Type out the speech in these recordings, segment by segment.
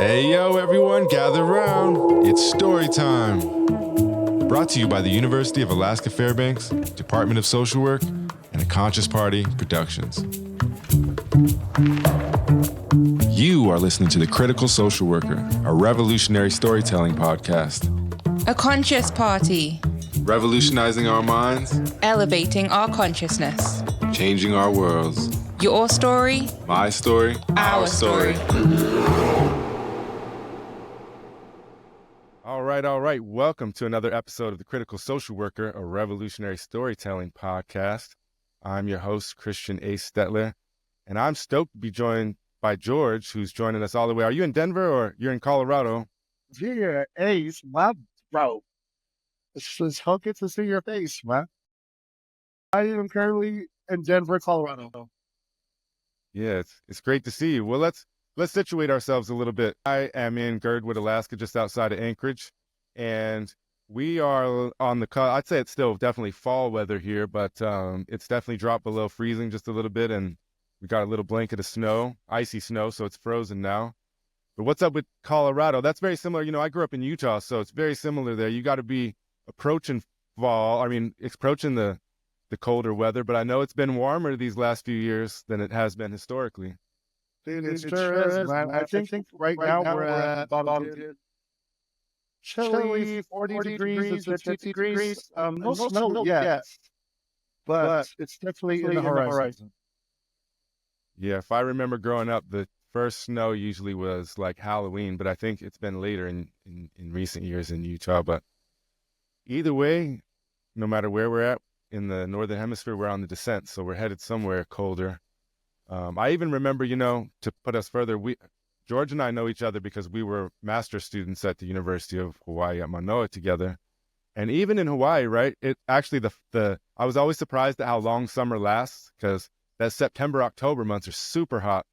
Hey yo everyone, gather round. It's story time. Brought to you by the University of Alaska Fairbanks, Department of Social Work, and the Conscious Party Productions. You are listening to The Critical Social Worker, a revolutionary storytelling podcast. A conscious party. Revolutionizing our minds. Elevating our consciousness. Changing our worlds. Your story. My story. Our story. All right. Welcome to another episode of The Critical Social Worker, a revolutionary storytelling podcast. I'm your host, Christian Ace Stettler, and I'm stoked to be joined by George, who's joining us all the way. Are you in Denver or you're in Colorado? Yeah, Ace, my bro. It's so good to see your face, man. I am currently in Denver, Colorado. Yeah, it's great to see you. Well, let's situate ourselves a little bit. I am in Girdwood, Alaska, just outside of Anchorage, and we are on the I'd say it's still definitely fall weather here, but it's definitely dropped below freezing just a little bit, and we got a little blanket of snow, icy snow, so it's frozen now. But what's up with Colorado? That's very similar. You know, I grew up in Utah, so it's very similar there. You got to be approaching approaching the colder weather, but I know it's been warmer these last few years than it has been historically. It sure is, man. I think right now we're at about chilly 40 degrees to 50 degrees. No snow yet, but it's definitely in the horizon. Yeah, if I remember growing up, the first snow usually was like Halloween, but I think it's been later in recent years in Utah. But either way, no matter where we're at in the Northern Hemisphere, we're on the descent, so we're headed somewhere colder. I even remember, to put us further, George and I know each other because we were master's students at the University of Hawaii at Manoa together. And even in Hawaii, right, it actually, I was always surprised at how long summer lasts, because that September, October months are super hot,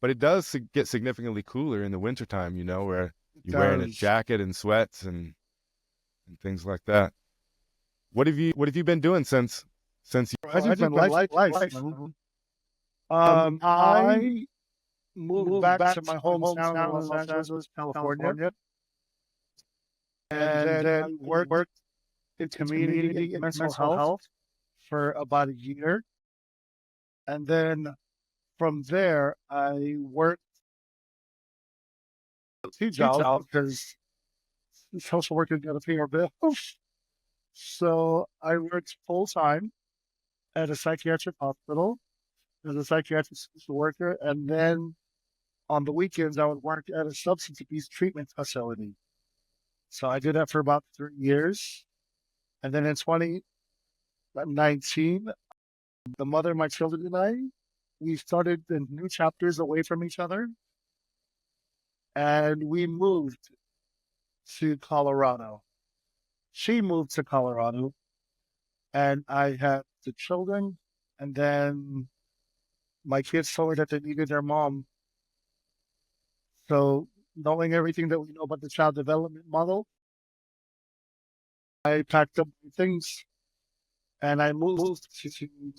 but it does get significantly cooler in the wintertime, where you're wearing a jacket and sweats and things like that. What have you been doing since you? I just been life. I moved back to my hometown in Los Angeles, California, and then worked in community and mental health for about a year. And then from there, I worked two jobs because social workers got to pay our bills. So I worked full-time at a psychiatric hospital as a psychiatric social worker. And then on the weekends, I would work at a substance abuse treatment facility. So I did that for about 3 years. And then in 2019, the mother of my children and I, we started the new chapters away from each other. And we moved to Colorado. She moved to Colorado, and I had the children, and then my kids told me that they needed their mom. So knowing everything that we know about the child development model, I packed up my things and I moved to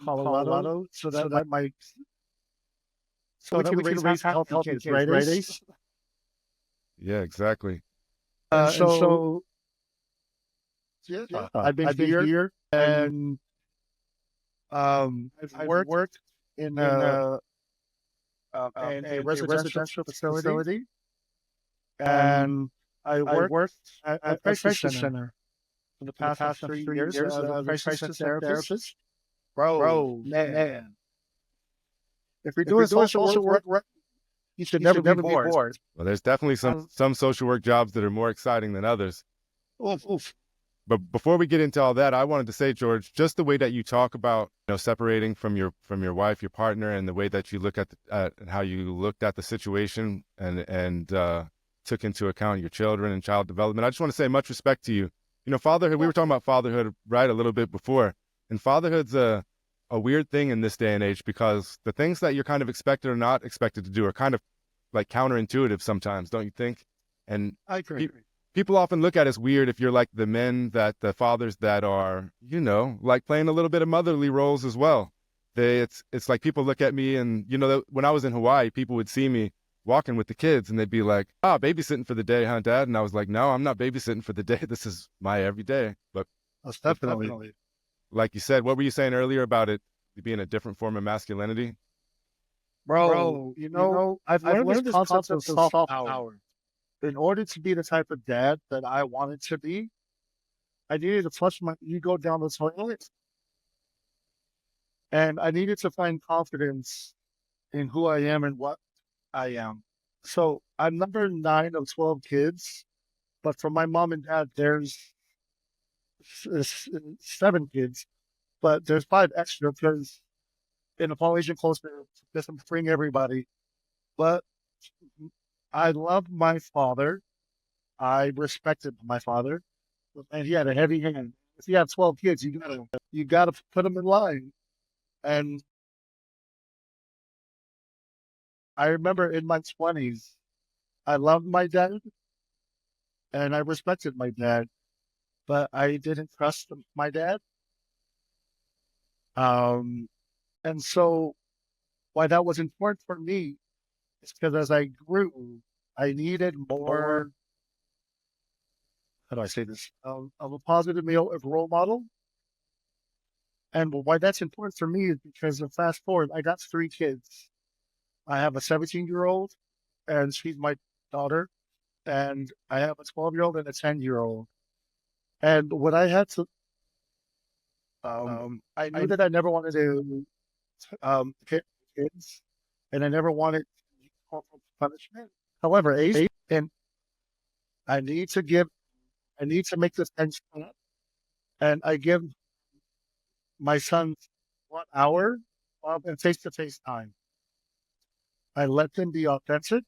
Colorado so that we can raise healthy kids, right, Ace? Yeah, exactly. So I've been here, and I've worked in a residential facility, and I worked at a crisis center for the past 3 years as a crisis therapist. Bro, man. If you're doing social work, you should never be bored. Well, there's definitely some social work jobs that are more exciting than others. Oof. But before we get into all that, I wanted to say, George, just the way that you talk about, separating from your wife, your partner, and the way that you look at how you looked at the situation and took into account your children and child development. I just want to say much respect to you. Fatherhood. We were talking about fatherhood right a little bit before, and fatherhood's a weird thing in this day and age because the things that you're kind of expected or not expected to do are kind of like counterintuitive sometimes, don't you think? And I agree. People often look at us weird if you're like the fathers that are, like playing a little bit of motherly roles as well. It's like people look at me and, when I was in Hawaii, people would see me walking with the kids, and they'd be like, "Ah, babysitting for the day, huh, Dad?" And I was like, "No, I'm not babysitting for the day. This is my everyday." But Most but definitely. like you said, what were you saying earlier about it being a different form of masculinity? Bro, Bro, I've I've learned this learned this concept of concept of soft soft power. power. In order to be the type of dad that I wanted to be, I needed to flush my ego down the toilet, and I needed to find confidence in who I am and what I am. So I'm number 9 of 12 kids, but from my mom and dad, there's 7 kids, but there's 5 extra because in a Polynesian culture, it doesn't bring everybody. But I love my father. I respected my father, and he had a heavy hand. If you have 12 kids, you gotta put them in line. And I remember in my 20s, I loved my dad and I respected my dad, but I didn't trust my dad. Um, and so why that was important for me is because as I grew, I needed more, how do I say this, of a positive male of role model. And why that's important for me is because of fast forward, I got 3 kids. I have a 17-year-old, and she's my daughter, and I have a 12-year-old and a 10-year-old. And when I had to, I knew that I never wanted to hit kids, and I never wanted corporal punishment. However, Ace, and I need to give, I need to make this end stop, and I give my son 1 hour and face-to-face time. I let them be authentic.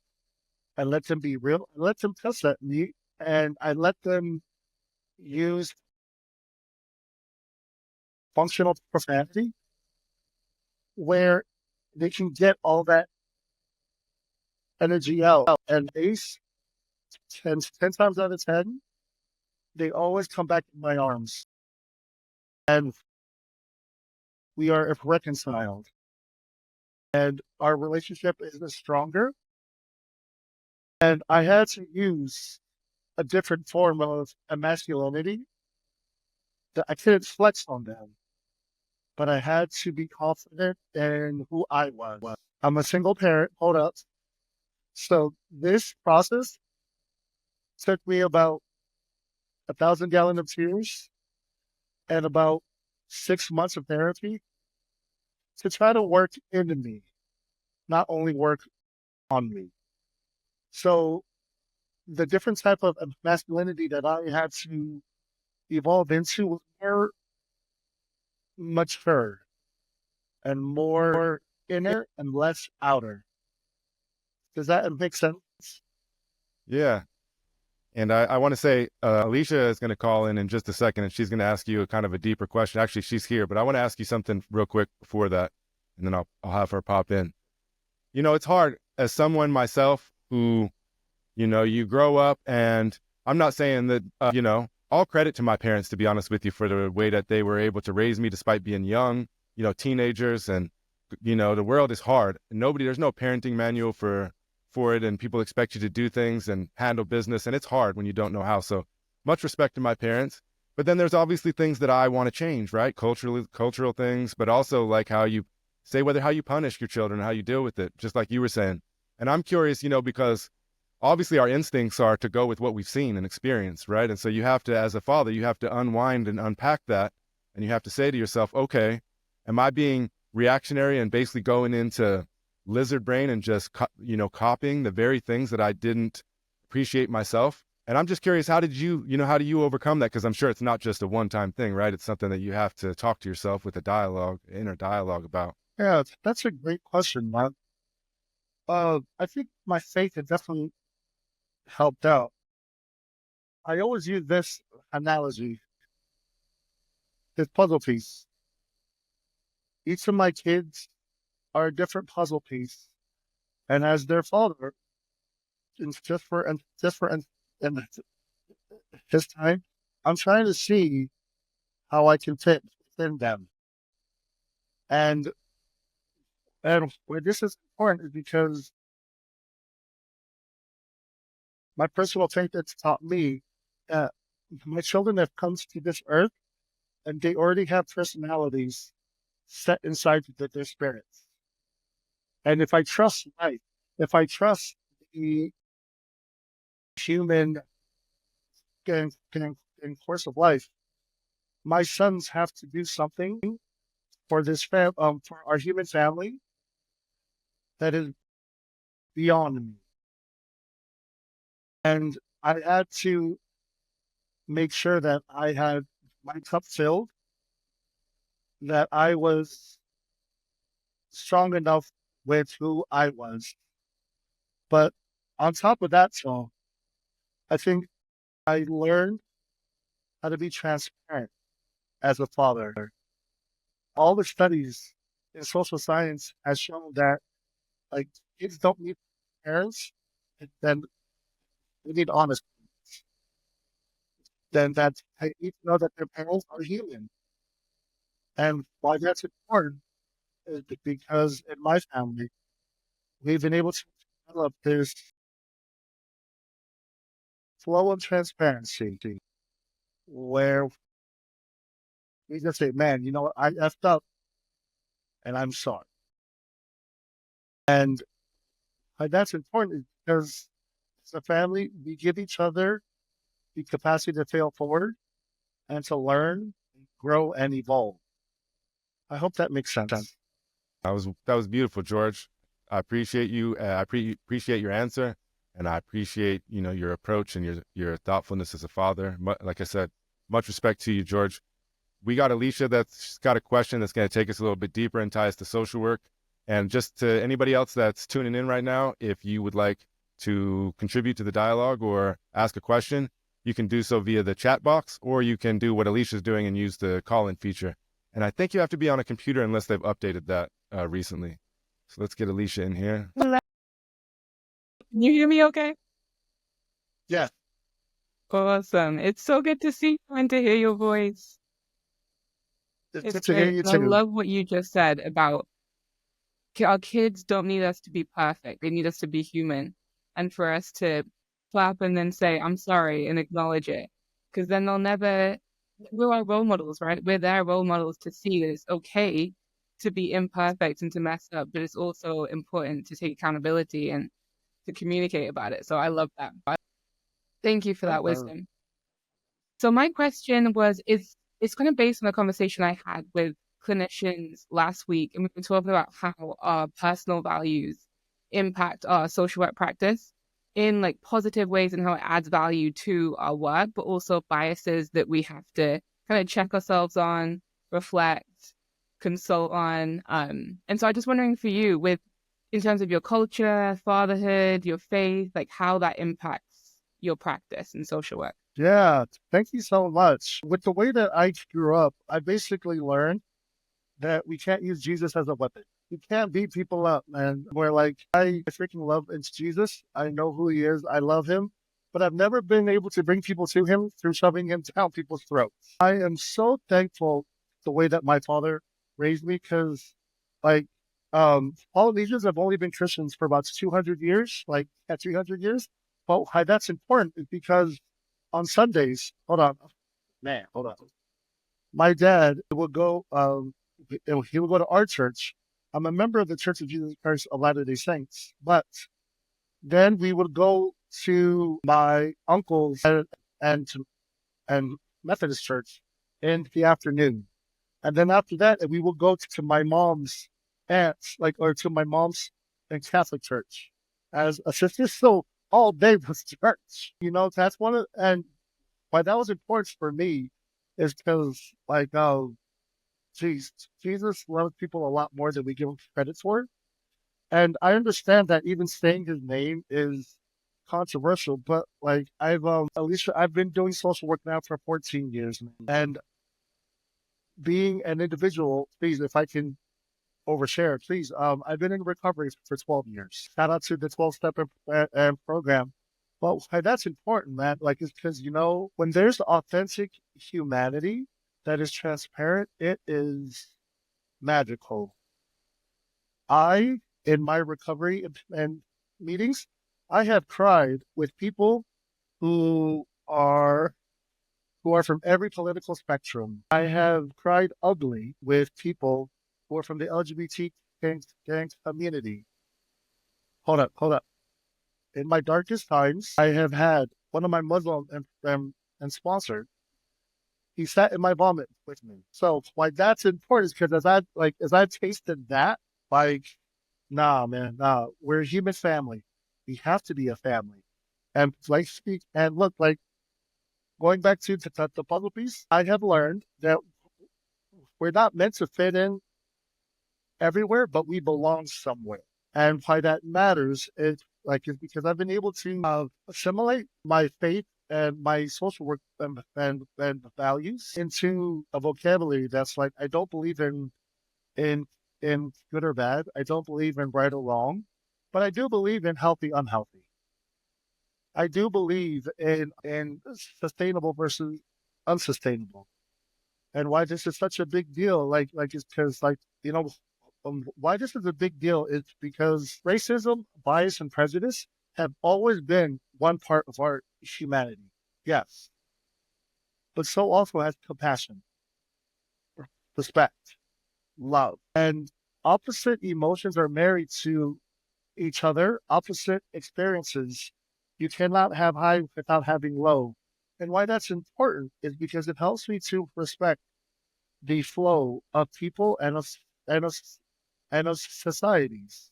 I let them be real. I let them cuss at me, and I let them use functional profanity where they can get all that energy out. And Ace, 10 times out of 10, they always come back in my arms. And we are reconciled. And our relationship is stronger. And I had to use a different form of a masculinity that I couldn't flex on them, but I had to be confident in who I was. I'm a single parent. Hold up. So this process took me about 1,000 gallons of tears and about 6 months of therapy to try to work into me, not only work on me. So the different type of masculinity that I had to evolve into was more mature and more inner and less outer. Does that make sense? Yeah. And I want to say, Alicia is going to call in just a second, and she's going to ask you a kind of a deeper question. Actually, she's here, but I want to ask you something real quick before that, and then I'll have her pop in. You know, it's hard as someone myself who, you know, you grow up, and I'm not saying that, you know, all credit to my parents, to be honest with you, for the way that they were able to raise me despite being young, you know, teenagers, and, you know, the world is hard. And there's no parenting manual for it, and people expect you to do things and handle business, and it's hard when you don't know how. So much respect to my parents. But then there's obviously things that I want to change, right? Cultural things, but also like how you how you punish your children, how you deal with it, just like you were saying. And I'm curious, you know, because obviously our instincts are to go with what we've seen and experienced, right? And so you have to, as a father, you have to unwind and unpack that, and you have to say to yourself, okay, am I being reactionary and basically going into lizard brain and just, you know, copying the very things that I didn't appreciate myself? And I'm just curious, how do you overcome that? Because I'm sure it's not just a one-time thing, right? It's something that you have to talk to yourself with inner dialogue about. Yeah, that's a great question, man. I think my faith had definitely helped out. I always use this analogy, this puzzle piece. Each of my kids are a different puzzle piece, and as their father, in his time, I'm trying to see how I can fit within them. And where this is important is because my personal faith that's taught me that my children have come to this earth and they already have personalities set inside their spirits. And if I trust life, if I trust the human in course of life, my sons have to do something for for our human family that is beyond me. And I had to make sure that I had my cup filled, that I was strong enough with who I was. But on top of that, so I think I learned how to be transparent as a father. All the studies in social science has shown that like kids don't need parents, then they need honesty. Then that they need to know that their parents are human. And why that's important is because in my family, we've been able to develop this flow of transparency where we just say, man, you know what, I effed up and I'm sorry. And that's important because as a family, we give each other the capacity to fail forward and to learn, grow, and evolve. I hope that makes sense. That was beautiful, George. I appreciate you. Appreciate your answer, and I appreciate your approach and your thoughtfulness as a father. Like I said, much respect to you, George. We got Alicia that's got a question that's going to take us a little bit deeper and tie us to social work. And just to anybody else that's tuning in right now, if you would like to contribute to the dialogue or ask a question, you can do so via the chat box, or you can do what Alicia's doing and use the call-in feature. And I think you have to be on a computer unless they've updated that recently. So let's get Alicia in here. Can you hear me okay? Yeah. Awesome. It's so good to see you and to hear your voice. It's good It's to hear great. you And I too. love what you just said about our kids don't need us to be perfect. They need us to be human. And for us to clap and then say, I'm sorry, and acknowledge it. Because then we're our role models, right? We're their role models to see that it's okay to be imperfect and to mess up, but it's also important to take accountability and to communicate about it. So I love that. Thank you for that wisdom. So my question was, it's kind of based on a conversation I had with clinicians last week, and we've been talking about how our personal values impact our social work practice in like positive ways and how it adds value to our work, but also biases that we have to kind of check ourselves on, reflect, consult on. And so I'm just wondering for you, in terms of your culture, fatherhood, your faith, like how that impacts your practice in social work. Yeah, thank you so much. With the way that I grew up, I basically learned that we can't use Jesus as a weapon. You can't beat people up, man. Where like I freaking love it's Jesus. I know who he is. I love him. But I've never been able to bring people to him through shoving him down people's throats. I am so thankful the way that my father raised me because like Polynesians have only been Christians for about 200 years, like at 300 years. But why that's important is because on Sundays, hold on. My dad would go, he would go to our church. I'm a member of the Church of Jesus Christ of Latter-day Saints, but then we would go to my uncle's and Methodist church in the afternoon. And then after that, we would go to my mom's aunt's, or to my mom's Catholic church as a sister. So all day was church. That's and why that was important for me is because, Jesus loves people a lot more than we give him credit for. And I understand that even saying his name is controversial, but Alicia, I've been doing social work now for 14 years, and being an individual, please, if I can overshare, please. I've been in recovery for 12 years. Shout out to the 12-step program. But that's important, man. It's because, when there's authentic humanity that is transparent, it is magical. In my recovery and meetings, I have cried with people who are from every political spectrum. I have cried ugly with people who are from the LGBT gang community. Hold up. In my darkest times, I have had one of my Muslim and sponsor. He sat in my vomit with me. So why that's important is because as I tasted that, like, nah, man, nah, we're a human family. We have to be a family. And like speak and look, like going back to the puzzle piece, I have learned that we're not meant to fit in everywhere, but we belong somewhere. And why that matters is because I've been able to assimilate my faith and my social work and values into a vocabulary that's like I don't believe in good or bad. I don't believe in right or wrong, but I do believe in healthy, unhealthy. I do believe in sustainable versus unsustainable. And why this is such a big deal, like it's because why this is a big deal is because racism, bias, and prejudice have always been one part of our humanity. Yes, but so also has compassion, respect, love, and opposite emotions are married to each other, opposite experiences. You cannot have high without having low. And why that's important is because it helps me to respect the flow of people and of, and of societies.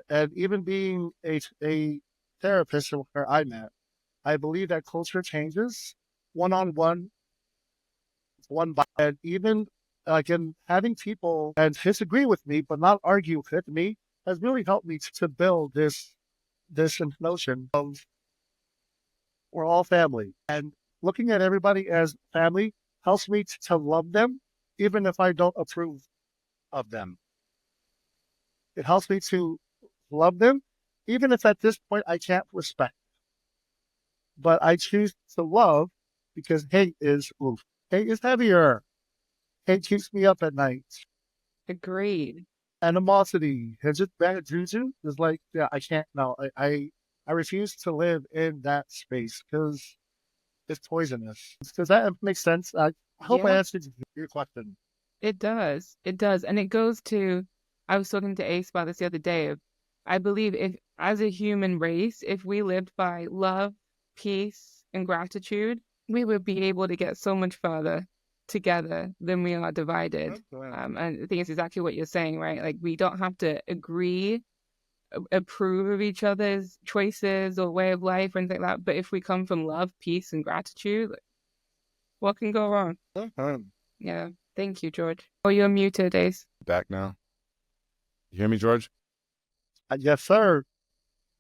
And even being a therapist where I'm at, I believe that culture changes one on one, one by, and even like in having people and disagree with me, but not argue with me has really helped me to build this notion of we're all family. And looking at everybody as family helps me to love them, even if I don't approve of them. It helps me to love them, even if at this point I can't respect. But I choose to love because hate is heavier. Hate keeps me up at night. Agreed. Animosity and just bad juju is like, yeah, I can't. No, I refuse to live in that space because it's poisonous. Does that make sense? I hope I Yeah, answered your question. it does. It does. And it goes to, I was talking to Ace about this the other day. I believe if, as a human race, if we lived by love, peace, and gratitude, we would be able to get so much further together than we are divided. And I think it's exactly what you're saying, right? Like we don't have to agree, approve of each other's choices or way of life or anything like that. But if we come from love, peace, and gratitude, like, what can go wrong? Yeah. Thank you, George. Oh, you're muted, Ace. Back now. You hear me, George? Yes, sir.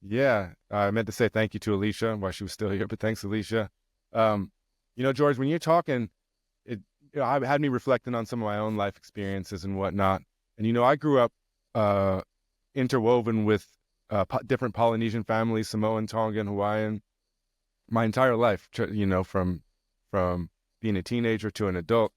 Yeah, I meant to say thank you to Alicia while she was still here, but thanks, Alicia. George, when you're talking, I had me reflecting on some of my own life experiences and whatnot. And, I grew up interwoven with different Polynesian families, Samoan, Tongan, Hawaiian, my entire life, from being a teenager to an adult.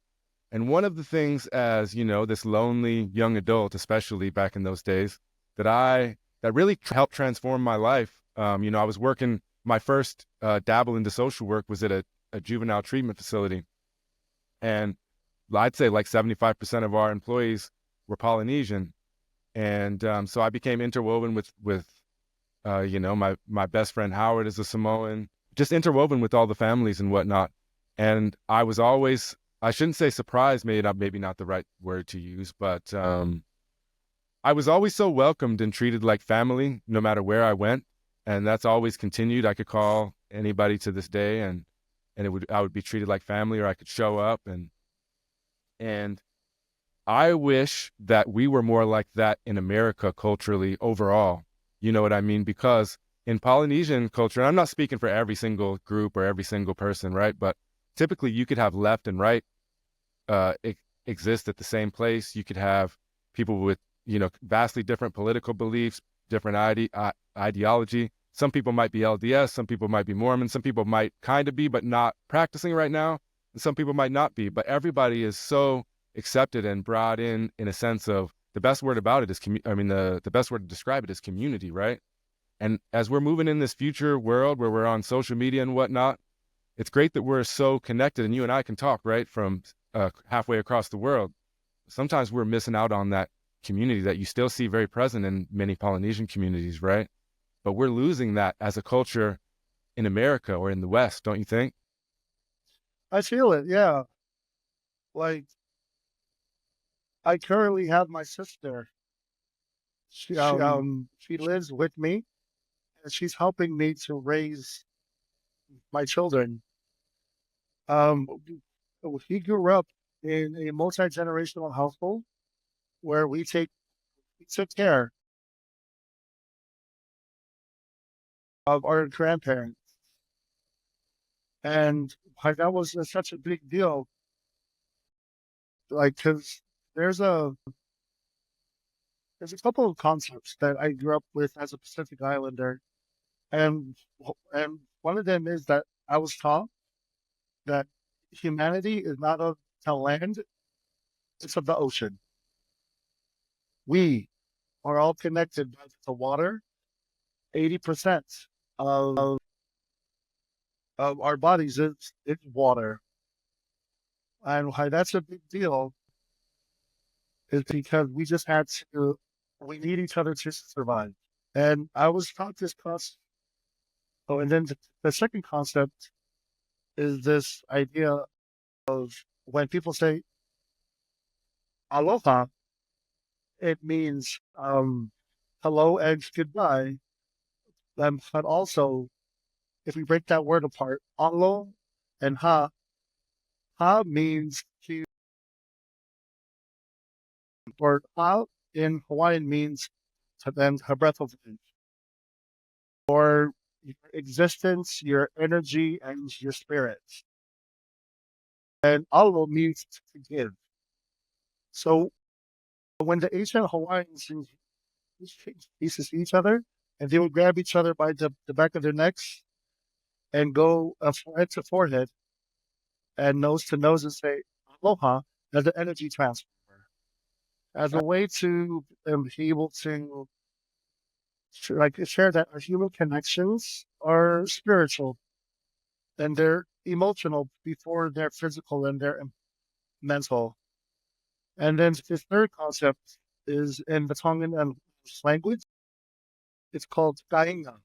And one of the things as, this lonely young adult, especially back in those days, that really helped transform my life. I was working, my first dabble into social work was at a juvenile treatment facility. And I'd say like 75% of our employees were Polynesian. And so I became interwoven with my best friend Howard is a Samoan, just interwoven with all the families and whatnot. And I was always, I shouldn't say surprised, maybe not the right word to use, but I was always so welcomed and treated like family, no matter where I went. And that's always continued. I could call anybody to this day and I would be treated like family, or I could show up and I wish that we were more like that in America culturally overall. You know what I mean? Because in Polynesian culture, and I'm not speaking for every single group or every single person, right? But typically you could have left and right exist at the same place. You could have people with, vastly different political beliefs, different ideology. Some people might be LDS, some people might be Mormon, some people might kind of be, but not practicing right now. And some people might not be, but everybody is so accepted and brought in a sense of the best word about it is, the best word to describe it is community, right? And as we're moving in this future world where we're on social media and whatnot, it's great that we're so connected and you and I can talk, right, from halfway across the world. Sometimes we're missing out on that community that you still see very present in many Polynesian communities, right? But we're losing that as a culture in America or in the West, don't you think? I feel it, yeah. Like, I currently have my sister. She lives with me, and she's helping me to raise my children. Um, he grew up in a multi-generational household where we took care of our grandparents, and like that was such a big deal. Like, because there's a there's a couple of concepts that I grew up with as a Pacific Islander, and and one of them is that I was taught that humanity is not of the land, it's of the ocean. We are all connected by the water. 80% of our bodies is water. And why that's a big deal is because we need each other to survive. And I was taught this concept. Oh, and then the second concept is this idea of when people say aloha, it means hello and goodbye. But also, if we break that word apart, alo and ha means to, or ha in Hawaiian means to then a breath of life, or your existence, your energy, and your spirit. And alo means to give. So when the ancient Hawaiians used to see each other, and they would grab each other by the back of their necks and go forehead to forehead and nose to nose and say aloha as an energy transfer, as a way to be able to like share that our human connections are spiritual and they're emotional before they're physical and they're mental. And then the third concept is in the Tongan and language. It's called kainga.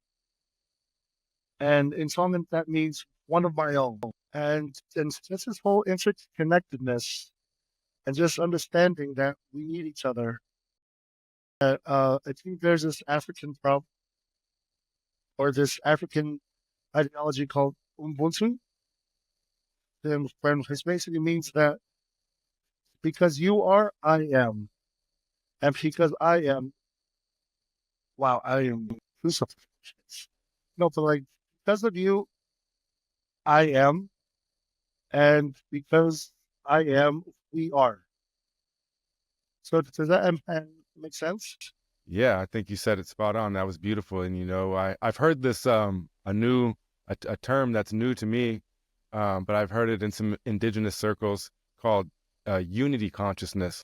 And in Tongan, that means one of my own. And just this whole interconnectedness and just understanding that we need each other. I think there's this African problem or this African ideology called Ubuntu, which basically means that because you are, I am. And because I am, wow, I am crucified. No, but like, because of you, I am. And because I am, we are. So does that make sense? Yeah, I think you said it spot on. That was beautiful. And I've heard this a term that's new to me, but I've heard it in some indigenous circles called unity consciousness.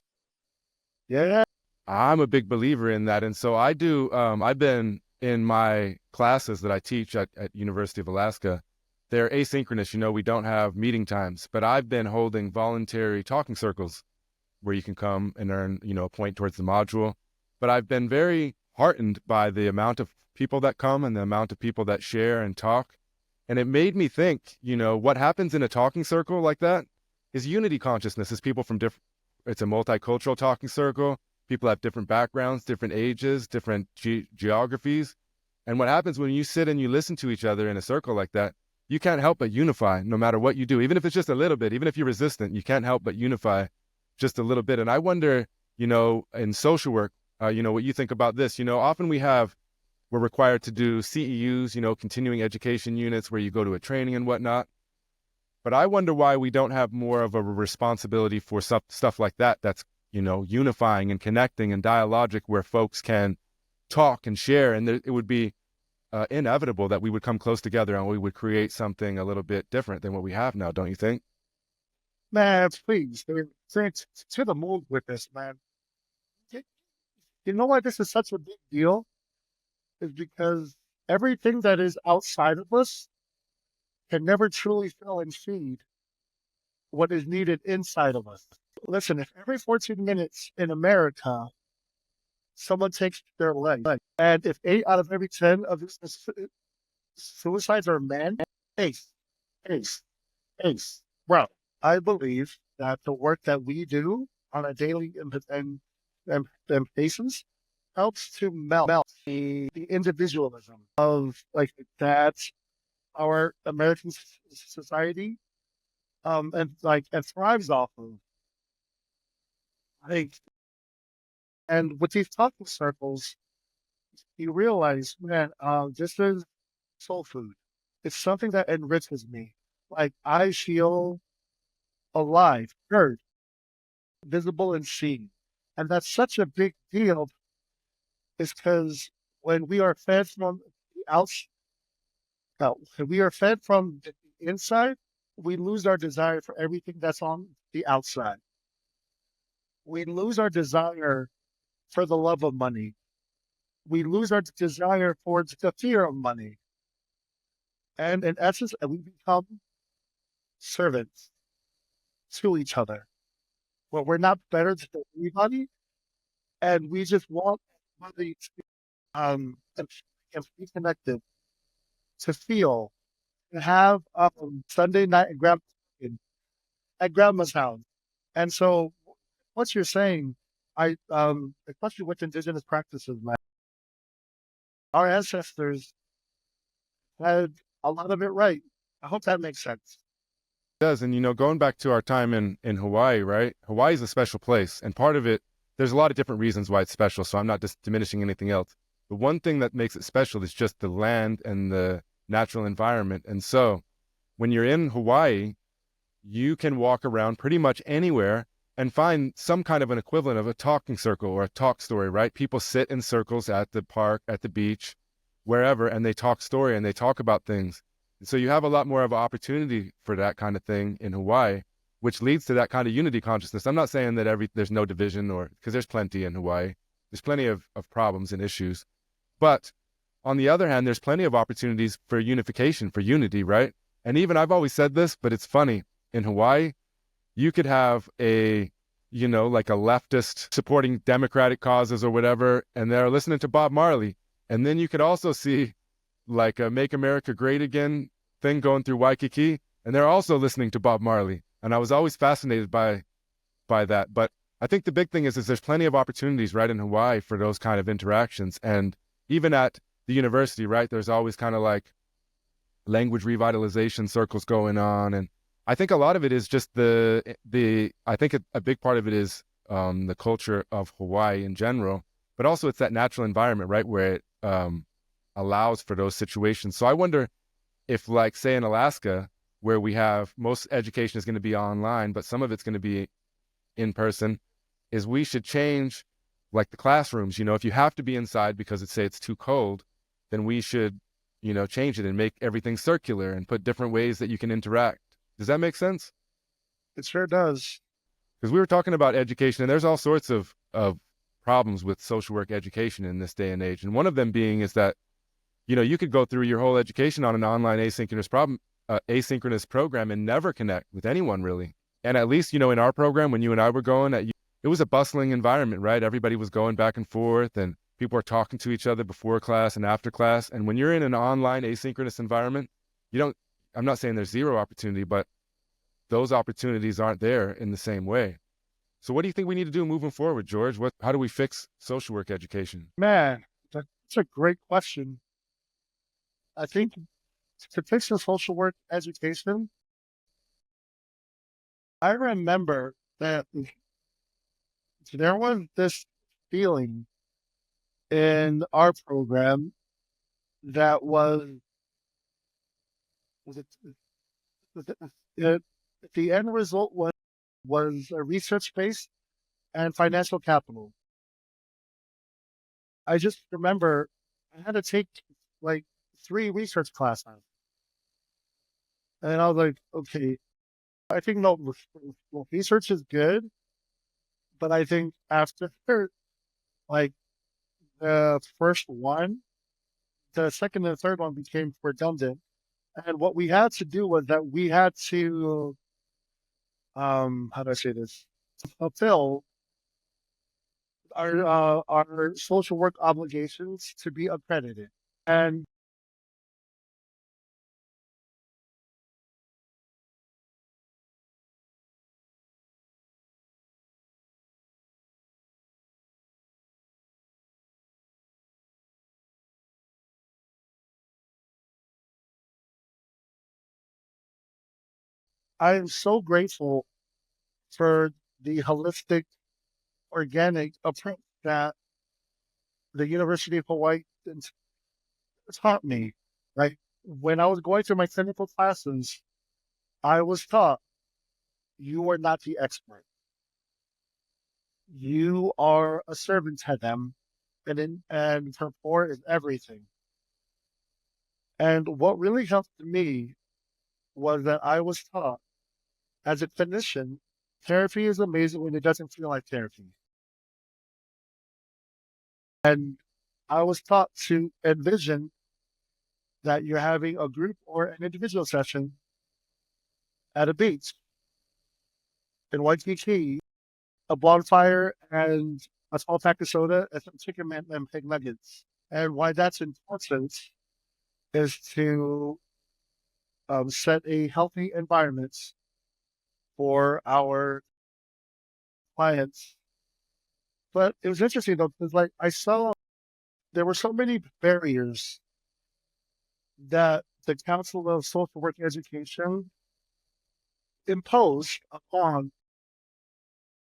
Yeah. I'm a big believer in that. And so I've been in my classes that I teach at University of Alaska, they're asynchronous. We don't have meeting times, but I've been holding voluntary talking circles where you can come and earn, a point towards the module. But I've been very heartened by the amount of people that come and the amount of people that share and talk. And it made me think, what happens in a talking circle like that is unity consciousness. Is people from it's a multicultural talking circle. People have different backgrounds, different ages, different geographies. And what happens when you sit and you listen to each other in a circle like that, you can't help but unify no matter what you do. Even if it's just a little bit, even if you're resistant, you can't help but unify just a little bit. And I wonder, in social work, what you think about this. Often we're required to do CEUs, continuing education units where you go to a training and whatnot. But I wonder why we don't have more of a responsibility for stuff like that. That's, unifying and connecting and dialogic where folks can talk and share. And it would be inevitable that we would come close together and we would create something a little bit different than what we have now. Don't you think? Man, please, to the moon with this, man. You know why this is such a big deal? is because everything that is outside of us can never truly fill and feed what is needed inside of us. Listen, if every 14 minutes in America, someone takes their leg, and if 8 out of every 10 of these suicides are men, ace, ace, ace. Bro, I believe that the work that we do on a daily and basis helps to melt the individualism of like that our American society and thrives off of. Like, and with these talking circles, you realize, man, this is soul food. It's something that enriches me. Like I feel alive, heard, visible, and seen. And that's such a big deal is because when we are fed from the outside, when we are fed from the inside, we lose our desire for everything that's on the outside. We lose our desire for the love of money. We lose our desire for the fear of money. And in essence, we become servants to each other. Well, we're not better than anybody, and we just want everybody to and be connected, to feel, to have Sunday night at grandma's house. And so, what you're saying, especially with indigenous practices, man, our ancestors had a lot of it right. I hope that makes sense. It does. And, going back to our time in Hawaii, right? Hawaii is a special place. And part of it, there's a lot of different reasons why it's special. So I'm not just diminishing anything else. The one thing that makes it special is just the land and the natural environment. And so when you're in Hawaii, you can walk around pretty much anywhere and find some kind of an equivalent of a talking circle or a talk story, right? People sit in circles at the park, at the beach, wherever, and they talk story and they talk about things. So you have a lot more of an opportunity for that kind of thing in Hawaii, which leads to that kind of unity consciousness. I'm not saying that there's no division because there's plenty in Hawaii. There's plenty of problems and issues. But on the other hand, there's plenty of opportunities for unification, for unity, right? And even I've always said this, but it's funny. In Hawaii, you could have like a leftist supporting democratic causes or whatever, and they're listening to Bob Marley. And then you could also see like a Make America Great Again thing going through Waikiki, and they're also listening to Bob Marley. And I was always fascinated by that. But I think the big thing is there's plenty of opportunities right in Hawaii for those kind of interactions. And even at the university, right, there's always kind of like language revitalization circles going on. And I think a lot of it is just I think a big part of it is the culture of Hawaii in general, but also it's that natural environment, right, where it allows for those situations. So I wonder if, like, say in Alaska, where we have most education is going to be online, but some of it's going to be in person, is we should change like the classrooms. If you have to be inside because it's too cold, then we should, change it and make everything circular and put different ways that you can interact. Does that make sense? It sure does. Because we were talking about education, and there's all sorts of problems with social work education in this day and age. And one of them being is that, you could go through your whole education on an online asynchronous program and never connect with anyone really. And at least, in our program, when you and I were going, it was a bustling environment, right? Everybody was going back and forth and people were talking to each other before class and after class. And when you're in an online asynchronous environment, I'm not saying there's zero opportunity, but those opportunities aren't there in the same way. So what do you think we need to do moving forward, George? How do we fix social work education? Man, that's a great question. I think to fix the social work education, I remember that there was this feeling in our program that the end result was a research-based and financial capital. I just remember I had to take like 3 research classes. And I was like, okay, I think no, research is good, but I think after like the first one, the second and the third one became redundant. And what we had to do was that we had to, how do I say this? Fulfill our social work obligations to be accredited. And I am so grateful for the holistic, organic approach that the University of Hawaii taught me. Right? When I was going through my clinical classes, I was taught you are not the expert. You are a servant to them, and rapport is everything. And what really helped me was that I was taught as a clinician, therapy is amazing when it doesn't feel like therapy. And I was taught to envision that you're having a group or an individual session at a beach in Waikiki, a bonfire, and a small pack of soda, and some chicken and pig nuggets. And why that's important is to set a healthy environment for our clients. But it was interesting though, because like I saw there were so many barriers that the Council of Social Work Education imposed upon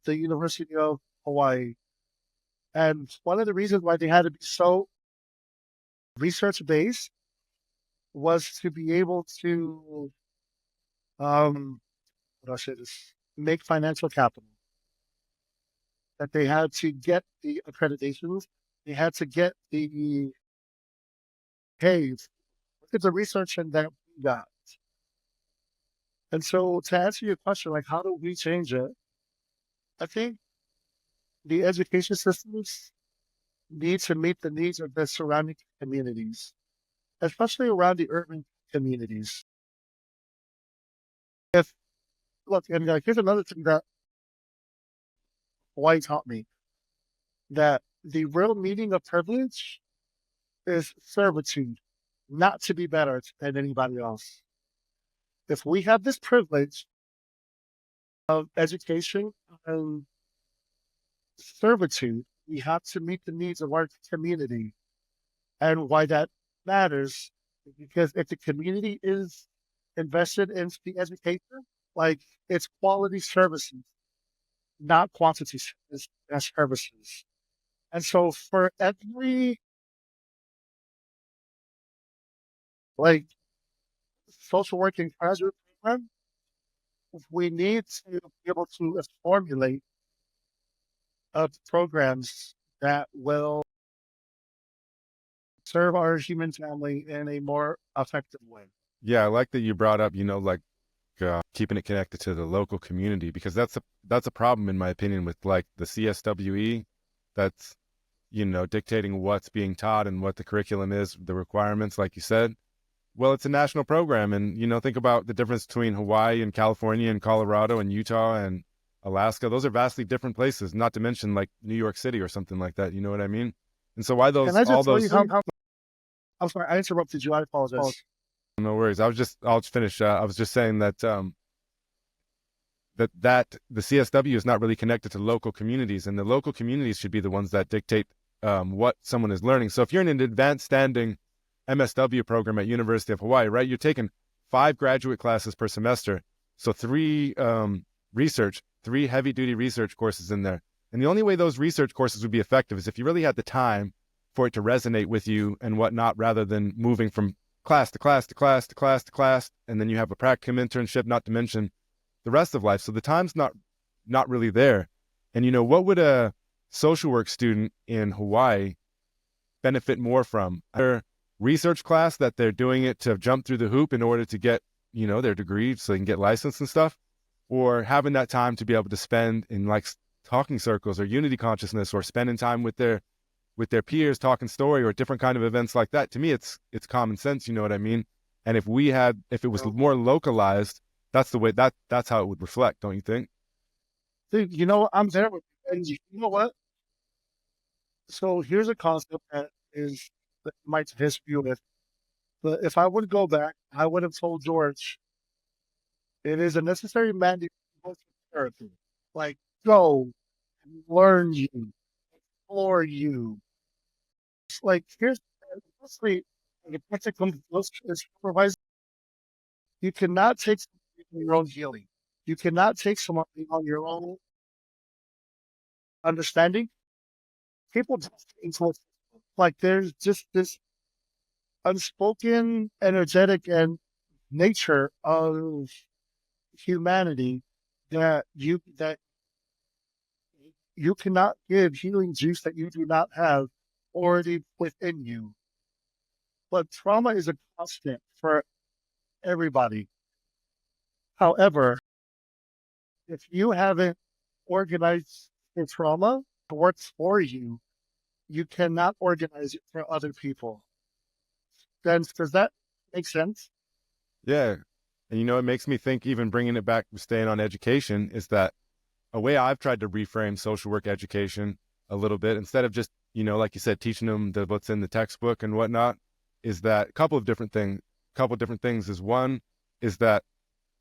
the University of Hawaii. And one of the reasons why they had to be so research based was to be able to, how do I say this, make financial capital. That they had to get the accreditations, they had to get the, hey, look at the research and that we got. And so to answer your question, like how do we change it? I think the education systems need to meet the needs of the surrounding communities, especially around the urban communities. If look, and here's another thing that Hawaii taught me, that the real meaning of privilege is servitude, not to be better than anybody else. If we have this privilege of education and servitude, we have to meet the needs of our community. And why that matters is because if the community is invested in the education, like it's quality services, not quantity services. And so for every like social working graduate program, we need to be able to formulate programs that will serve our human family in a more effective way. Yeah, I like that you brought up, like keeping it connected to the local community, because that's a problem in my opinion with like the CSWE that's, dictating what's being taught and what the curriculum is, the requirements, like you said. Well, it's a national program, and, think about the difference between Hawaii and California and Colorado and Utah and Alaska. Those are vastly different places, not to mention like New York City or something like that. You know what I mean? And so why those, Can I just all tell those, you how I'm sorry, I interrupted you. I apologize. no worries. I'll just finish. I was just saying that, that the CSW is not really connected to local communities, and the local communities should be the ones that dictate what someone is learning. So if you're in an advanced standing MSW program at University of Hawaii, right, you're taking 5 graduate classes per semester. So 3 heavy duty research courses in there. And the only way those research courses would be effective is if you really had the time for it to resonate with you and whatnot, rather than moving from class to class to class to class to class. And then you have a practicum internship, not to mention the rest of life. So the time's not really there. And what would a social work student in Hawaii benefit more from? Their research class that they're doing it to jump through the hoop in order to get, their degree so they can get licensed and stuff, or having that time to be able to spend in like talking circles or unity consciousness, or spending time with their with their peers talking story or different kind of events like that. To me, it's common sense. You know what I mean? And if it was more localized, that's the way that's how it would reflect. Don't you think? Dude, I'm there with you. And you know what? So here's a concept that might disagree with. But if I would go back, I would have told George, it is a necessary mandate to go to therapy. Like, go, learn you, explore you. It's like, here's mostly the practicum is supervised. You cannot take something on your own healing. You cannot take something on your own understanding. People just influence. Like, there's just this unspoken, energetic, and nature of humanity that you cannot give healing juice that you do not have already within you. But trauma is a constant for everybody. However, if you haven't organized your trauma to work for you, you cannot organize it for other people. Then does that make sense? Yeah. And it makes me think, even bringing it back, staying on education, is that a way I've tried to reframe social work education a little bit, instead of just, like you said, teaching them what's in the textbook and whatnot, is that a couple of different things is one, is that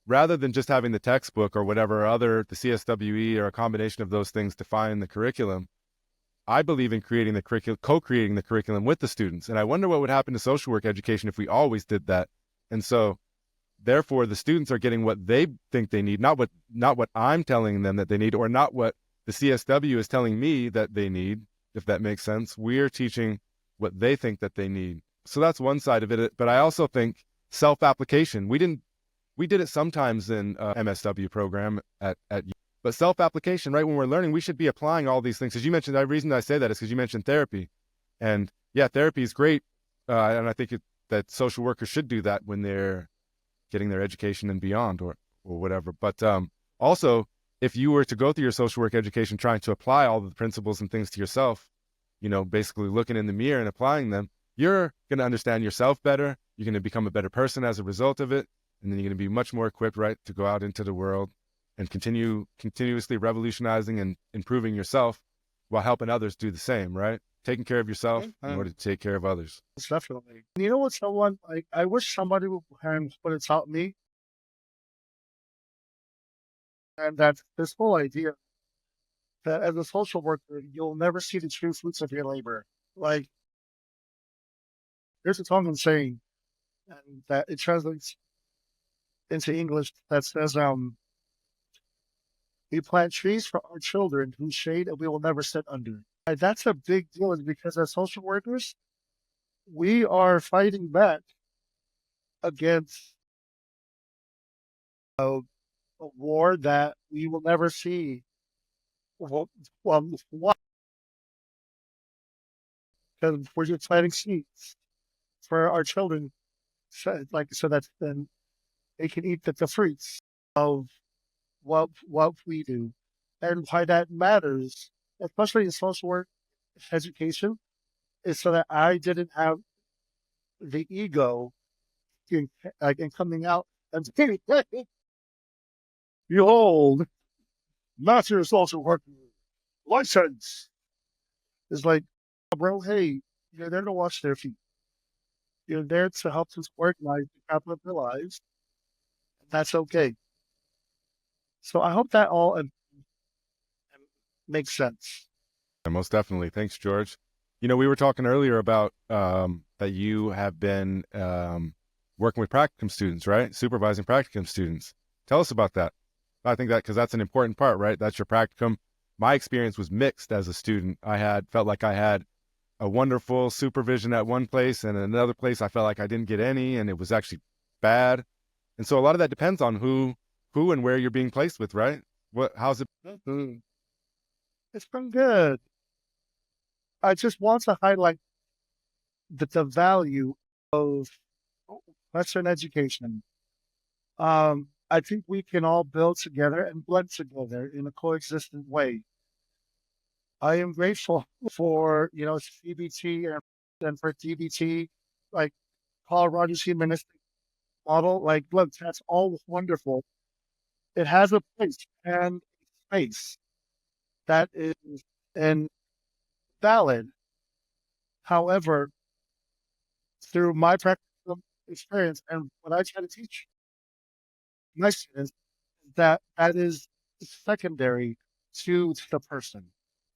rather than just having the textbook or whatever the CSWE or a combination of those things define the curriculum, I believe in creating the curriculum, co-creating the curriculum with the students. And I wonder what would happen to social work education if we always did that. And so therefore the students are getting what they think they need, not what I'm telling them that they need, or not what the CSW is telling me that they need, if that makes sense. We're teaching what they think that they need. So that's one side of it. But I also think self-application. We did it sometimes in MSW program at but self-application, right? When we're learning, we should be applying all these things. As you mentioned, the reason I say that is because you mentioned therapy. And yeah, therapy is great. And I think that social workers should do that when they're getting their education and beyond, or whatever. But also, if you were to go through your social work education trying to apply all the principles and things to yourself, basically looking in the mirror and applying them, you're going to understand yourself better. You're going to become a better person as a result of it. And then you're going to be much more equipped, right, to go out into the world and continuously revolutionizing and improving yourself while helping others do the same, right? Taking care of yourself in order to take care of others. Definitely. You know what, I wish somebody would have taught me, and that's this whole idea that as a social worker, you'll never see the true fruits of your labor. Like, there's a Tongan saying, and that it translates into English, that says, we plant trees for our children whose shade we will never sit under. And that's a big deal, is because as social workers, we are fighting back against a war that we will never see. Well, why? Because we're just planting seeds for our children, so that then they can eat the fruits of what we do, and why that matters, especially in social work education, is so that I didn't have the ego in coming out and saying, "Hey, behold, master social worker license." It's like, bro, hey, you're there to wash their feet. You're there to help them organize the capital of their lives. That's okay. So I hope that all makes sense. Yeah, most definitely. Thanks, George. We were talking earlier about that you have been working with Practicum students, right? Supervising Practicum students. Tell us about that. I think because that's an important part, right? That's your Practicum. My experience was mixed as a student. Felt like I had a wonderful supervision at one place, and another place I felt like I didn't get any, and it was actually bad. And so a lot of that depends on who and where you're being placed with, right? How's it? Mm-hmm. It's been good. I just want to highlight the value of Western education. I think we can all build together and blend together in a coexistent way. I am grateful for, CBT and for DBT, like Carl Rogers' humanistic model. Like, look, that's all wonderful. It has a place and a space that is and valid. However, through my practical experience and what I try to teach my students, that is secondary to the person,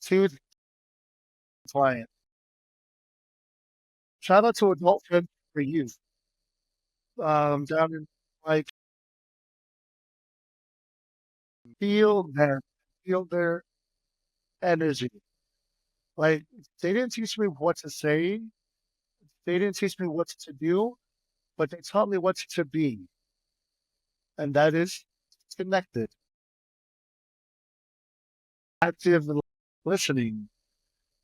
to the client. Shout out to adulthood for youth, down in like feel their feel their energy. Like they didn't teach me what to say, they didn't teach me what to do, but they taught me what to be, and that is connected, active listening,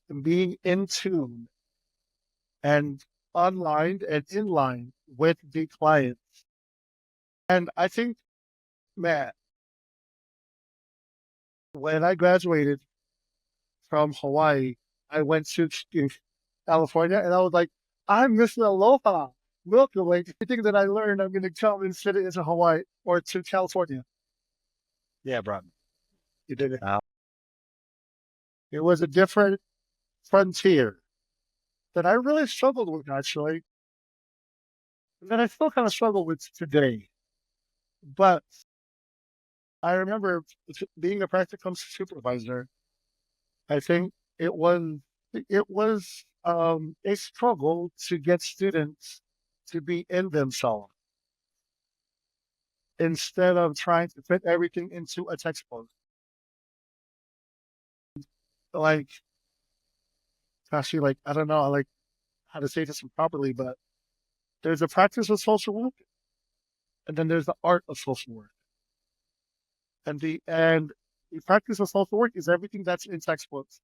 and being in tune and online and in line with the client. And I think, man, when I graduated from Hawaii, I went to California and I was like, I'm Mr. Aloha. Welcome. Like everything that I learned, I'm going to come and fit it into Hawaii or to California. Yeah, bro. You did it. It was a different frontier that I really struggled with, actually, and that I still kind of struggle with today. But I remember being a practicum supervisor. I think it was a struggle to get students to be in themselves instead of trying to fit everything into a textbook. Like, actually, like I don't know, like how to say this properly, but there's a practice of social work, and then there's the art of social work, and the practice of social work is everything that's in textbooks.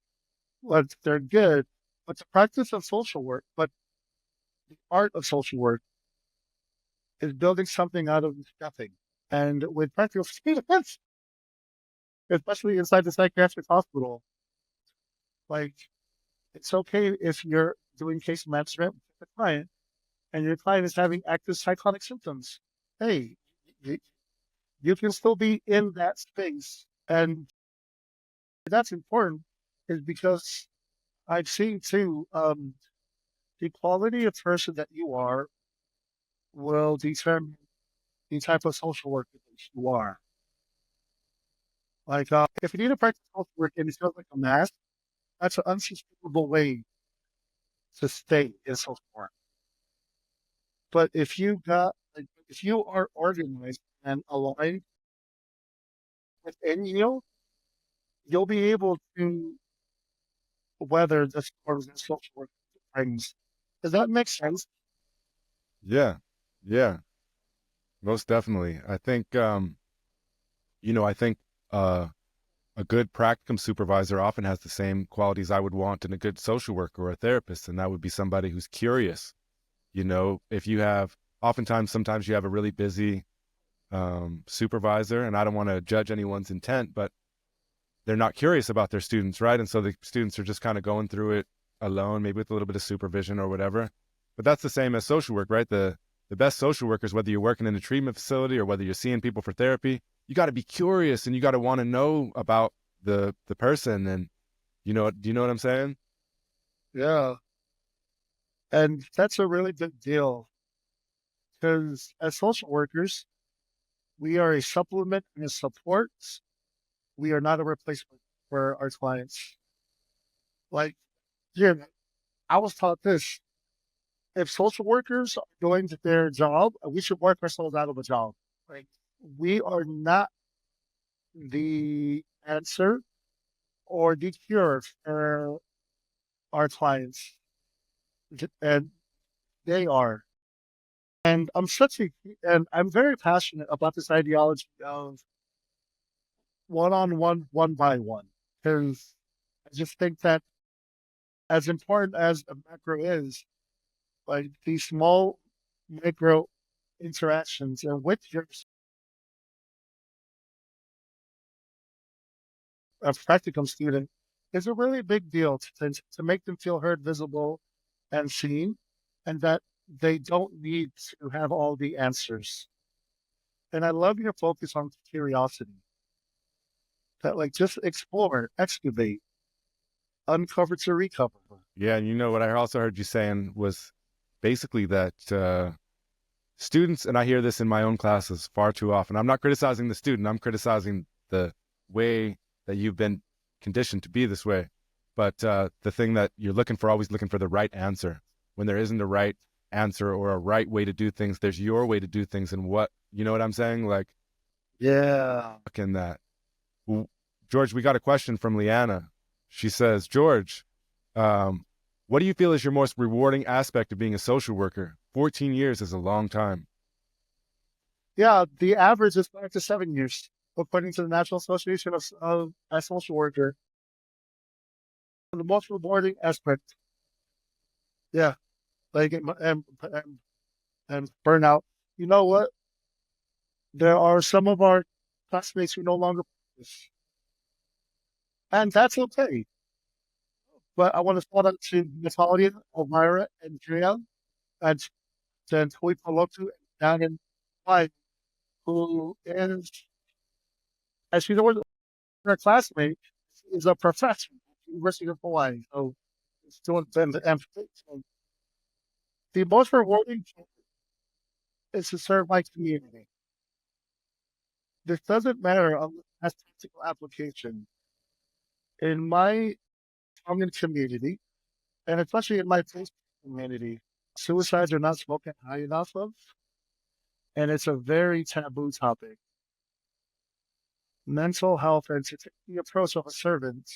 But they're good, but the practice of social work, but the art of social work is building something out of nothing. And with practical students, especially inside the psychiatric hospital, like it's okay if you're doing case management with the client and your client is having active psychotic symptoms. Hey, you, you can still be in that space. And that's important is because I've seen too, the quality of person that you are will determine the type of social worker that you are. Like, if you need to practice social work and it feels like a mask, that's an unsustainable way to stay in social work. But if you are organized and aligned within you, you'll be able to weather the storms that social work brings. Does that make sense? Yeah, yeah, most definitely. I think, I think a good practicum supervisor often has the same qualities I would want in a good social worker or a therapist, and that would be somebody who's curious. If you have, oftentimes, sometimes you have a really busy supervisor, and I don't want to judge anyone's intent, but they're not curious about their students, right? And so the students are just kind of going through it alone, maybe with a little bit of supervision or whatever. But that's the same as social work, right? The best social workers, whether you're working in a treatment facility or whether you're seeing people for therapy, you got to be curious and you got to want to know about the person. And do you know what I'm saying? Yeah. And that's a really big deal because as social workers, we are a supplement and a support. We are not a replacement for our clients. Like, yeah, I was taught this. If social workers are doing their job, we should work ourselves out of a job. Like, we are not the answer or the cure for our clients, and they are. And and I'm very passionate about this ideology of one on one, one by one, because I just think that as important as the macro is, like these small micro interactions and with your a practicum student is a really big deal to make them feel heard, visible, and seen, and that they don't need to have all the answers. And I love your focus on curiosity, that like just explore, excavate, uncover to recover. Yeah, and you know what I also heard you saying was basically that students, and I hear this in my own classes far too often. I'm not criticizing the student, I'm criticizing the way that you've been conditioned to be this way. But the thing that you're looking for, always looking for the right answer. When there isn't a right answer or a right way to do things, there's your way to do things. And what, you know what I'm saying? Like, Yeah. in that. George, we got a question from Leanna. She says, George, what do you feel is your most rewarding aspect of being a social worker? 14 years is a long time. Yeah, the average is 5 to 7 years, according to the National Association of Social Worker. The most rewarding aspect, yeah, like and burnout. You know what? There are some of our classmates who no longer practice, and that's okay. But I want to shout out to Natalia, Elvira, and Drea, and then Tui Palotu, and Dan and Mike, who is, as you know, her classmate is a professor at the University of Hawaii. So it's doing the emphasis. So the most rewarding thing is to serve my community. This doesn't matter unless it has practical application. In my Tongan community, and especially in my Facebook community, suicides are not spoken high enough of, and it's a very taboo topic. Mental health and to take the approach of a servant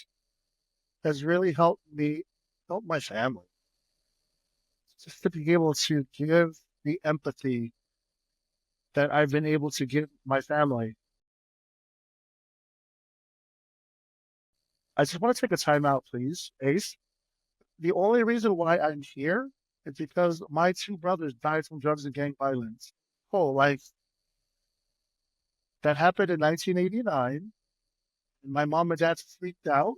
has really helped me help my family. Just to be able to give the empathy that I've been able to give my family. I just want to take a time out, please, Ace. The only reason why I'm here is because my two brothers died from drugs and gang violence. Oh, like that happened in 1989. And my mom and dad freaked out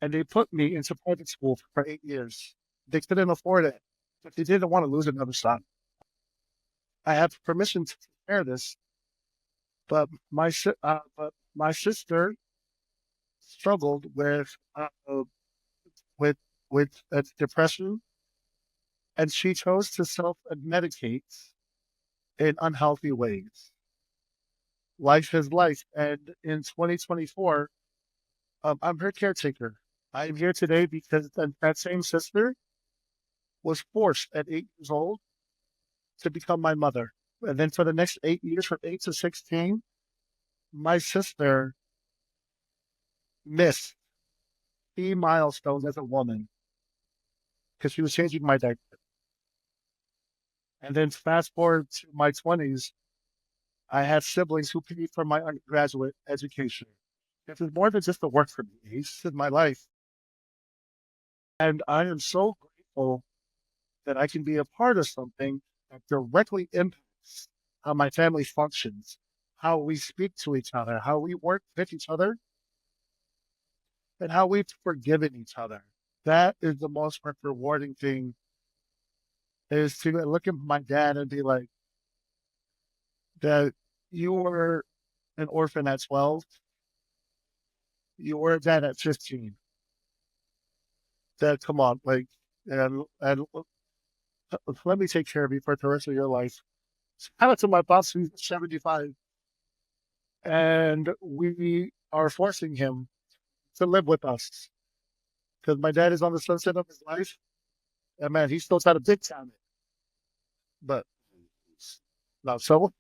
and they put me into private school for 8 years. They couldn't afford it, but they didn't want to lose another son. I have permission to share this, but my sister struggled with depression, and she chose to self-medicate in unhealthy ways. Life is life, and in 2024, I'm her caretaker. I'm here today because that same sister was forced at 8 years old to become my mother. And then for the next 8 years, from 8 to 16, my sister missed key milestones as a woman because she was changing my diaper. And then fast forward to my 20s, I had siblings who paid for my undergraduate education. This is more than just the work for me. This is my life. And I am so grateful that I can be a part of something that directly impacts how my family functions, how we speak to each other, how we work with each other, and how we've forgiven each other. That is the most rewarding thing, is to look at my dad and be like, that you were an orphan at 12, you were a dad at 15. That, come on, like, and let me take care of you for the rest of your life. Shout out to my boss who's 75. And we are forcing him to live with us. Because my dad is on the sunset of his life. And man, he's still trying to big time it. But no, so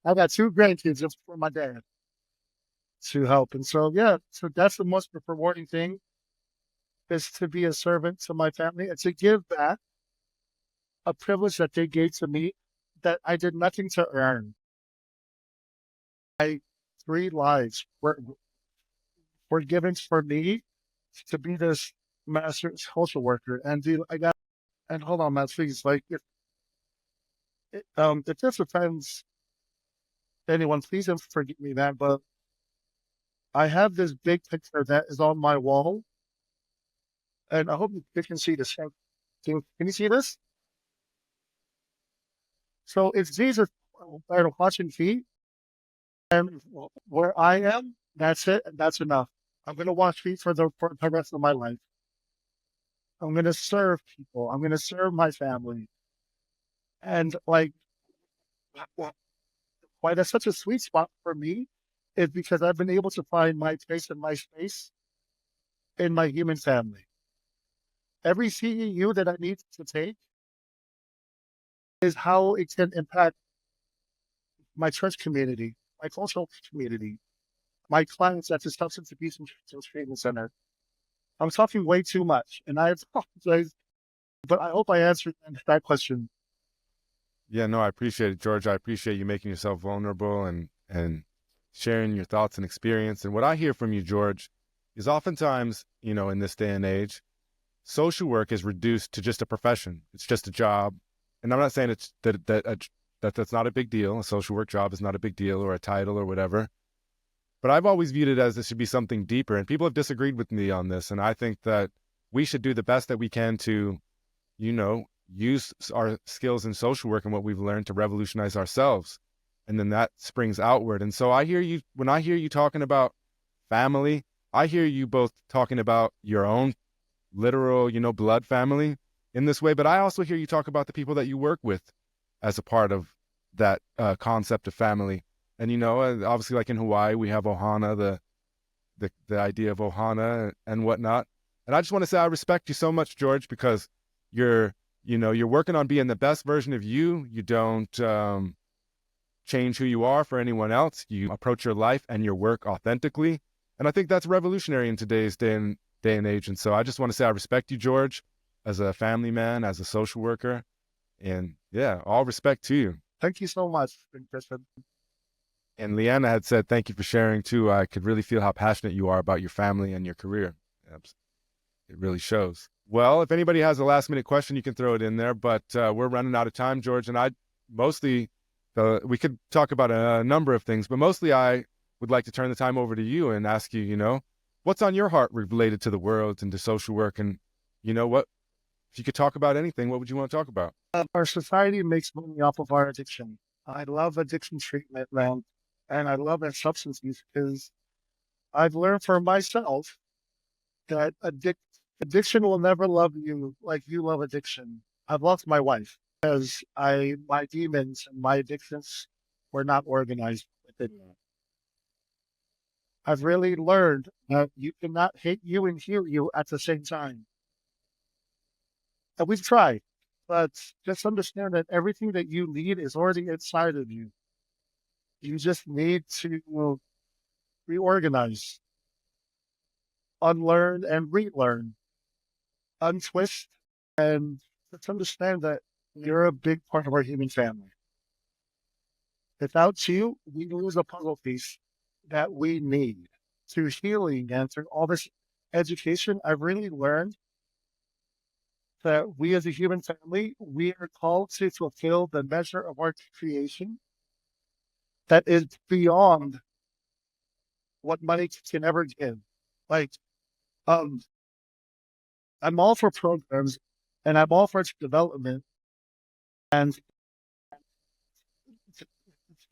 I got 2 grandkids just for my dad to help. And so, yeah, so that's the most rewarding thing, is to be a servant to my family and to give back a privilege that they gave to me that I did nothing to earn. My 3 lives were given for me to be this master social worker. And and hold on, Matt, please, like, if this offends anyone, please don't forgive me, man, but I have this big picture that is on my wall, and I hope you can see this. Can you see this? So it's Jesus watching feet, and where I am, that's it, and that's enough. I'm going to wash feet for the rest of my life. I'm going to serve people. I'm going to serve my family. And like, why that's such a sweet spot for me is because I've been able to find my place and my space in my human family. Every CEU that I need to take is how it can impact my church community, my cultural community, my clients at the Substance Abuse and Treatment Center. I'm talking way too much, and I apologize, but I hope I answered that question. Yeah, no, I appreciate it, George. I appreciate you making yourself vulnerable and sharing your thoughts and experience. And what I hear from you, George, is oftentimes, you know, in this day and age, social work is reduced to just a profession. It's just a job. And I'm not saying it's that's not a big deal. A social work job is not a big deal, or a title or whatever. But I've always viewed it as it should be something deeper. And people have disagreed with me on this. And I think that we should do the best that we can to, you know, use our skills in social work and what we've learned to revolutionize ourselves. And then that springs outward. And so I hear you, when I hear you talking about family, I hear you both talking about your own literal, you know, blood family in this way. But I also hear you talk about the people that you work with as a part of that concept of family. And, you know, obviously like in Hawaii, we have Ohana, the idea of Ohana and whatnot. And I just want to say I respect you so much, George, because you're working on being the best version of you. You don't change who you are for anyone else. You approach your life and your work authentically. And I think that's revolutionary in today's day and age. And so I just want to say I respect you, George, as a family man, as a social worker. And yeah, all respect to you. Thank you so much, Christian. And Leanna had said, thank you for sharing too. I could really feel how passionate you are about your family and your career. It really shows. Well, if anybody has a last minute question, you can throw it in there, but we're running out of time, George. And we could talk about a number of things, but mostly I would like to turn the time over to you and ask you, you know, what's on your heart related to the world and to social work? And, you know, what, if you could talk about anything, what would you want to talk about? Our society makes money off of our addiction. I love addiction treatment, man. And I love that substance use because I've learned for myself that addiction will never love you like you love addiction. I've lost my wife because my demons and my addictions were not organized within me. I've really learned that you cannot hate you and heal you at the same time. And we've tried, but just understand that everything that you need is already inside of you. You just need to reorganize, unlearn and relearn, untwist, and let's understand that you're a big part of our human family. Without you, we lose a puzzle piece that we need. Through healing and through all this education, I've really learned that we as a human family, we are called to fulfill the measure of our creation that is beyond what money can ever give. Like, I'm all for programs and I'm all for development and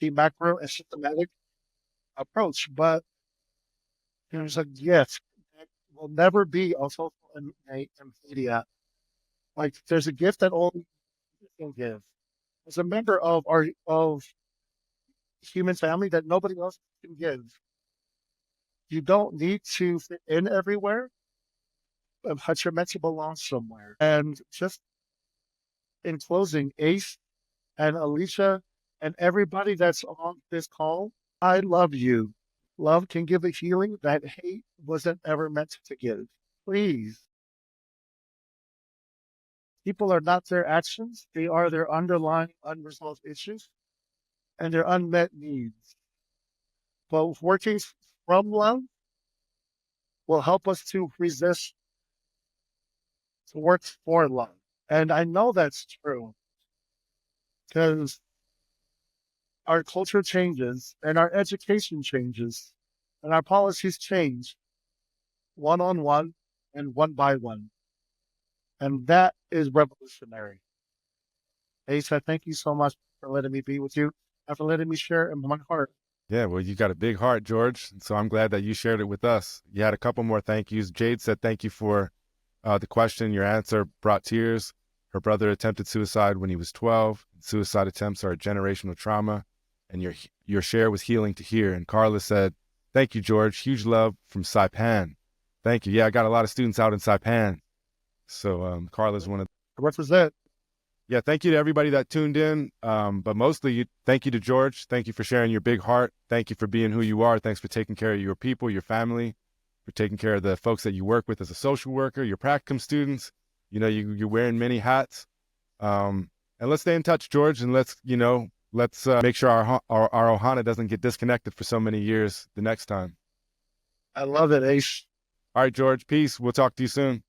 the macro and systematic approach, but there's a gift that will never be a social media. Like, there's a gift that only you can give. As a member of of human family that nobody else can give. You don't need to fit in everywhere, but you're meant to belong somewhere. And just in closing, Ace and Alicia and everybody that's on this call, I love you. Love can give a healing that hate wasn't ever meant to give. Please. People are not their actions. They are their underlying unresolved issues and their unmet needs. But working from love will help us to resist to work for love. And I know that's true because our culture changes and our education changes. And our policies change one-on-one and one by one. And that is revolutionary. Ace, I thank you so much for letting me be with you and for letting me share in my heart. Yeah, well, you got a big heart, George. So I'm glad that you shared it with us. You had a couple more thank yous. Jade said thank you for the question. Your answer brought tears. Her brother attempted suicide when he was 12. Suicide attempts are a generational trauma, and your share was healing to hear. And Carla said, thank you, George. Huge love from Saipan. Thank you. Yeah, I got a lot of students out in Saipan. So Carla's one of Represent. Yeah, thank you to everybody that tuned in. But mostly, thank you to George. Thank you for sharing your big heart. Thank you for being who you are. Thanks for taking care of your people, your family, for taking care of the folks that you work with as a social worker, your practicum students. You know, you're wearing many hats. And let's stay in touch, George, and let's make sure our Ohana doesn't get disconnected for so many years the next time. I love it, Ace. All right, George, peace. We'll talk to you soon.